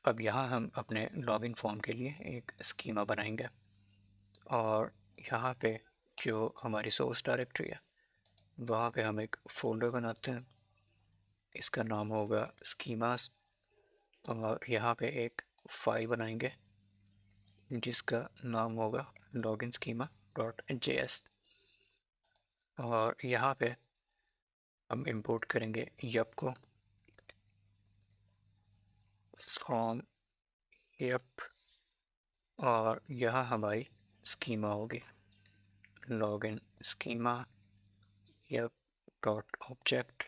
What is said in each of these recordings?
अब यहाँ हम अपने लॉगिन फॉर्म के लिए एक स्कीमा बनाएंगे और यहाँ पे जो हमारी सोर्स डायरेक्टरी है वहाँ पे हम एक फ़ोल्डर बनाते हैं। इसका नाम होगा स्कीमास और यहाँ पे एक फाइल बनाएंगे जिसका नाम होगा लॉगिन स्कीमा डॉट जेएस और यहाँ पे हम इंपोर्ट करेंगे यप को फ्रॉम यप और यहाँ हमारी स्कीमा होगी login schema Yup dot object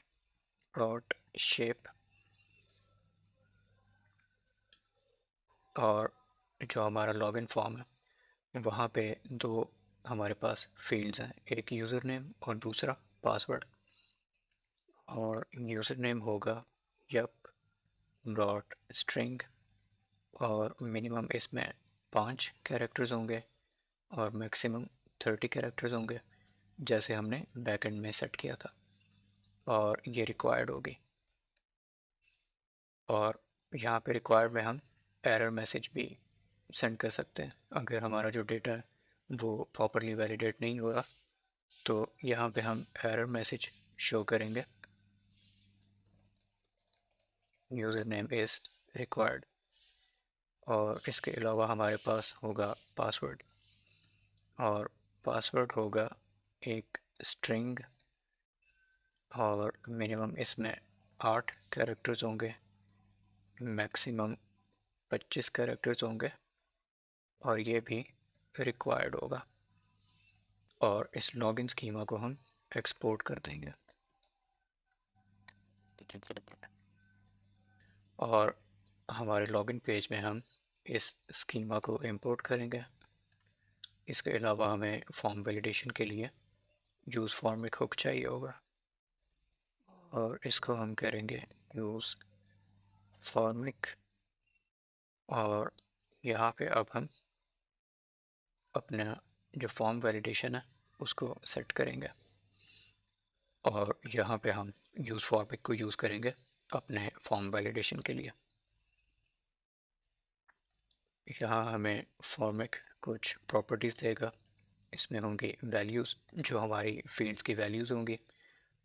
dot shape और जो हमारा लॉगिन फॉर्म है वहाँ पे दो हमारे पास फील्ड्स हैं, एक यूज़र नेम और दूसरा पासवर्ड। और यूज़र नेम होगा यप डॉट स्ट्रिंग और मिनिमम इसमें 5 कैरेक्टर्स होंगे और मैक्सिमम 30 कैरेक्टर्स होंगे जैसे हमने बैकएंड में सेट किया था और ये रिक्वायर्ड होगी। और यहाँ पे रिक्वायर्ड में हम एरर मैसेज भी सेंड कर सकते हैं अगर हमारा जो डेटा है वो प्रॉपरली वैलिडेट नहीं हो रहा, तो यहाँ पे हम एरर मैसेज शो करेंगे यूज़र नेम इज़ रिक्वायर्ड और इसके अलावा हमारे पास होगा पासवर्ड और पासवर्ड होगा एक स्ट्रिंग और मिनिमम इसमें 8 कैरेक्टर्स होंगे, मैक्सिमम 25 कैरेक्टर्स होंगे और ये भी रिक्वायर्ड होगा। और इस लॉगिन स्कीमा को हम एक्सपोर्ट कर देंगे और हमारे लॉगिन पेज में हम इस स्कीमा को इंपोर्ट करेंगे। इसके अलावा हमें फॉर्म वैलिडेशन के लिए यूज़ फॉर्म एक हुक चाहिए होगा और इसको हम करेंगे यूज़ फॉर्मिक और यहाँ पे अब हम अपना जो फॉर्म वैलिडेशन है उसको सेट करेंगे और यहाँ पे हम यूज़ फॉर्मिक को यूज़ करेंगे अपने फॉर्म वैलिडेशन के लिए। यहाँ हमें फॉर्मिक कुछ प्रॉपर्टीज़ देगा, इसमें होंगी वैल्यूज़ जो हमारी फील्ड्स की वैल्यूज़ होंगी।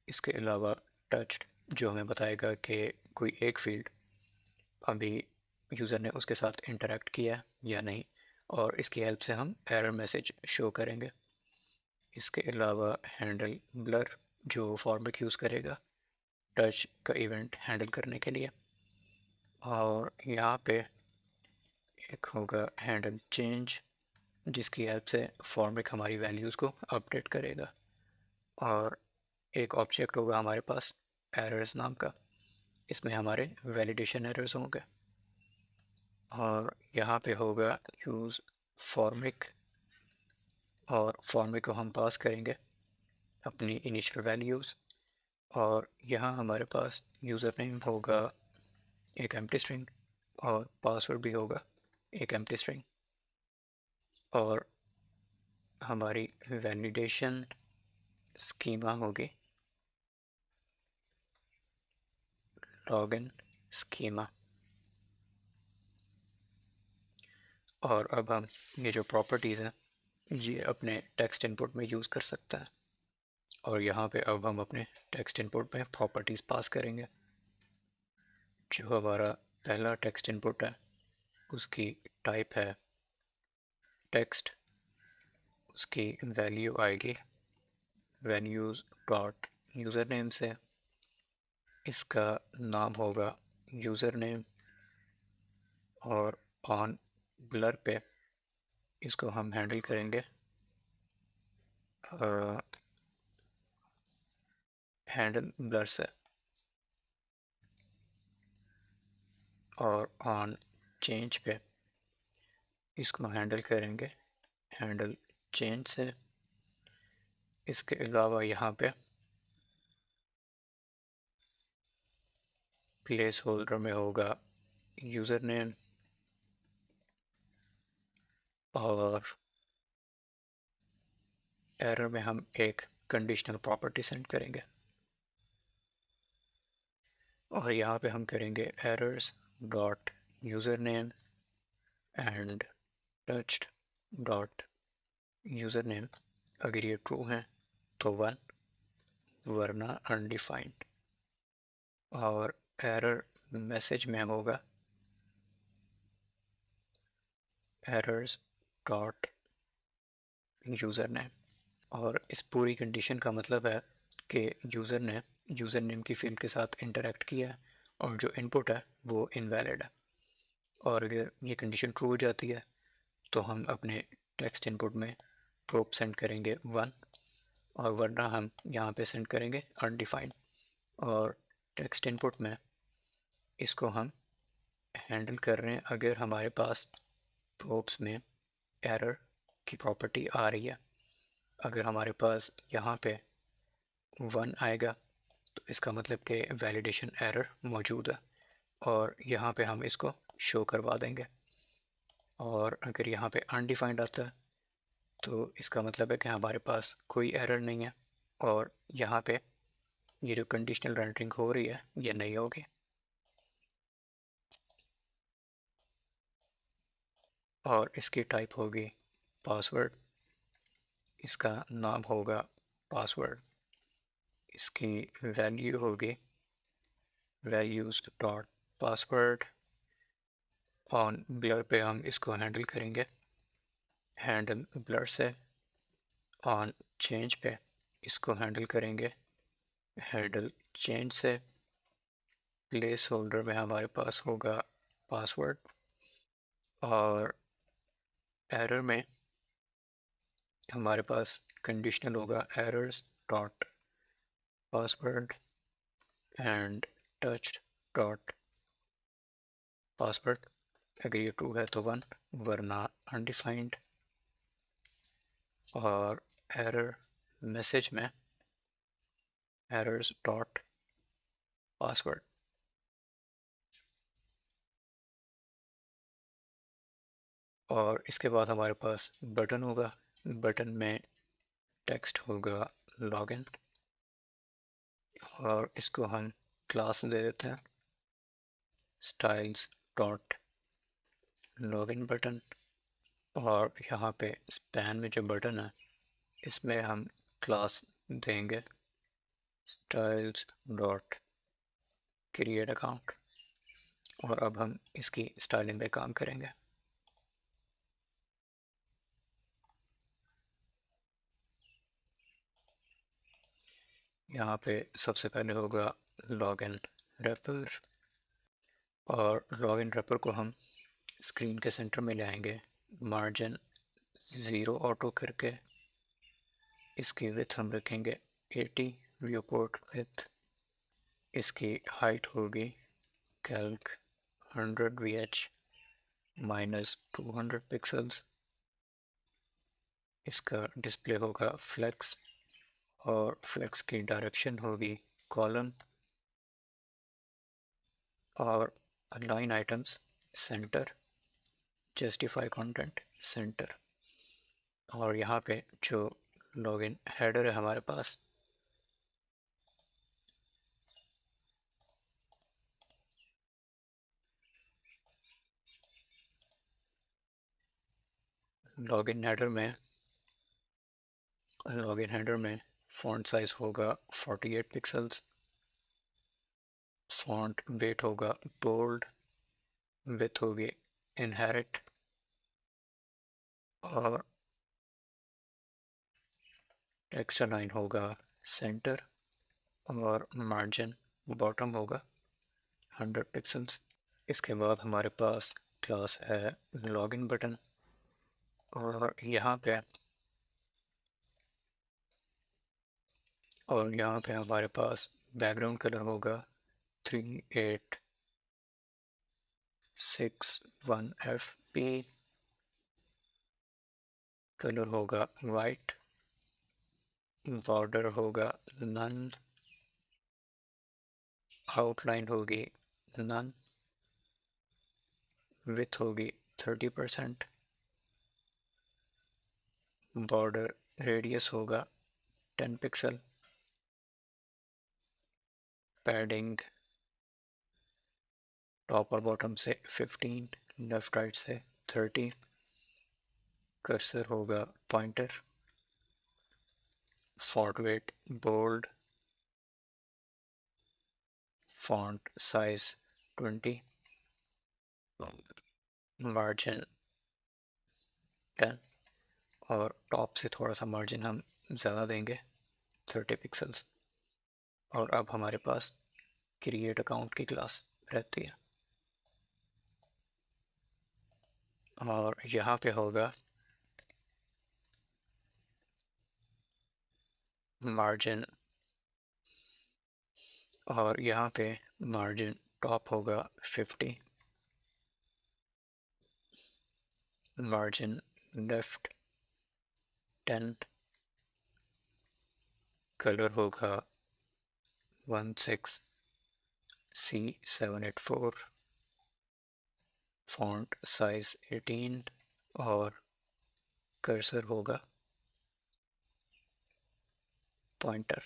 इसके अलावा टच्ड जो हमें बताएगा कि कोई एक फील्ड अभी यूज़र ने उसके साथ इंटरेक्ट किया या नहीं और इसकी हेल्प से हम एरर मैसेज शो करेंगे। इसके अलावा हैंडल ब्लर जो फॉर्मेट यूज़ करेगा टच का इवेंट हैंडल करने के लिए और यहाँ पे एक होगा हैंडल चेंज जिसकी हेल्प से फॉर्मेट हमारी वैल्यूज़ को अपडेट करेगा और एक ऑब्जेक्ट होगा हमारे पास एरर्स नाम का, इसमें हमारे वैलिडेशन एरर्स होंगे और यहाँ पे होगा यूज़ फॉर्मिक और फॉर्मिक को हम पास करेंगे अपनी इनिशियल वैल्यूज़ और यहाँ हमारे पास यूज़र नेम होगा एक एम्प्टी स्ट्रिंग और पासवर्ड भी होगा एक एम्प्टी स्ट्रिंग और हमारी वैलिडेशन स्कीमा होगी लॉगिन स्कीमा। और अब हम ये जो प्रॉपर्टीज़ हैं ये अपने टेक्स्ट इनपुट में यूज़ कर सकते हैं और यहाँ पे अब हम अपने टेक्स्ट इनपुट में प्रॉपर्टीज़ पास करेंगे। जो हमारा पहला टेक्स्ट इनपुट है उसकी टाइप है टेक्स्ट, उसकी वैल्यू आएगी वैल्यूज़ डॉट यूज़र नेम से, इसका नाम होगा यूज़र नेम और ऑन ब्लर पे इसको हम हैंडल करेंगे हैंडल ब्लर से और ऑन चेंज पे इसको हैंडल करेंगे हैंडल चेंज से। इसके अलावा यहाँ पे प्लेस होल्डर में होगा यूज़र नेम और एरर में हम एक कंडीशनल प्रॉपर्टी सेंड करेंगे और यहाँ पे हम करेंगे errors dot user name and touched dot user name, अगर ये ट्रू है तो 1, वरना अनडिफाइंड। और एरर मैसेज में होगा एरर्स डॉट यूज़र नेम। और इस पूरी कंडीशन का मतलब है कि यूज़र ने यूज़र नेम की फील्ड के साथ इंटरेक्ट किया है और जो इनपुट है वो इनवैलिड है। और अगर ये कंडीशन ट्रू हो जाती है तो हम अपने टेक्स्ट इनपुट में प्रोब सेंड करेंगे 1, और वरना हम यहाँ पे सेंड करेंगे अनडिफाइंड। और टेक्स्ट इनपुट में इसको हम हैंडल कर रहे हैं अगर हमारे पास प्रोब्स में एरर की प्रॉपर्टी आ रही है। अगर हमारे पास यहाँ पे 1 आएगा तो इसका मतलब कि वैलिडेशन एरर मौजूद है, और यहाँ पे हम इसको शो करवा देंगे। और अगर यहाँ पे अनडिफाइंड आता है तो इसका मतलब है कि हमारे पास कोई एरर नहीं है, और यहाँ पे ये जो कंडीशनल रेंडरिंग हो रही है ये नहीं होगी। और इसकी टाइप होगी पासवर्ड, इसका नाम होगा पासवर्ड, इसकी वैल्यू होगी values dot password. On blur पे हम इसको हैंडल करेंगे हैंडल ब्लर से। ऑन चेंज पे इसको हैंडल करेंगे हैंडल चेंज से। प्लेस होल्डर में हमारे पास होगा पासवर्ड, और एरर में हमारे पास कंडीशनल होगा errors dot password and touched dot password. अगर ये ट्रू है तो 1, वरना अनडिफाइंड। और एरर मैसेज में एरर्स डॉट पासवर्ड। और इसके बाद हमारे पास बटन होगा, बटन में टेक्स्ट होगा लॉगिन, और इसको हम क्लास दे देते हैं स्टाइल्स डॉट लॉगिन बटन। और यहाँ पे स्पैन में जो बटन है इसमें हम क्लास देंगे स्टाइल्स डॉट क्रिएट अकाउंट। और अब हम इसकी स्टाइलिंग पे काम करेंगे। यहाँ पे सबसे पहले होगा लॉगिन रेफर, और लॉगिन रेफर को हम स्क्रीन के सेंटर में ले आएंगे मार्जिन 0 ऑटो करके। इसकी विथ हम रखेंगे 80 व्यू पोर्ट विथ। इसकी हाइट होगी कैल्क 100 VH माइनस 200 पिक्सल्स। इसका डिस्प्ले होगा फ्लेक्स, और फ्लेक्स की डायरेक्शन होगी कॉलम, और align items centre, justify content centre. और यहाँ पे जो लॉगिन हेडर है हमारे पास, लॉगिन हेडर में फ़ॉन्ट साइज़ होगा 48 पिक्सल्स, फ़ॉन्ट वेट होगा बोल्ड, विथ होगी इनहेरिट, और टेक्स्ट अलाइन होगा सेंटर, और मार्जिन बॉटम होगा 100 पिक्सल्स। इसके बाद हमारे पास क्लास है लॉगिन बटन, और यहाँ पे हमारे पास बैकग्राउंड कलर होगा 3861FP, कलर होगा वाइट, बॉर्डर होगा नन, आउटलाइन होगी नन, विथ होगी 30%, बॉर्डर रेडियस होगा 10 पिक्सल, पैडिंग टॉप और बॉटम से 15, लेफ्ट राइट से 30, कर्सर होगा pointer, font weight bold, font size 20, margin 10 और टॉप से थोड़ा सा मार्जिन हम ज़्यादा देंगे 30 पिक्सल्स। और अब हमारे पास क्रिएट अकाउंट की क्लास रहती है और यहाँ पे होगा मार्जिन और यहाँ पे मार्जिन टॉप होगा 50, मार्जिन लेफ्ट 10, कलर होगा 16C784, फॉन्ट साइज 18 और कर्सर होगा पॉइंटर।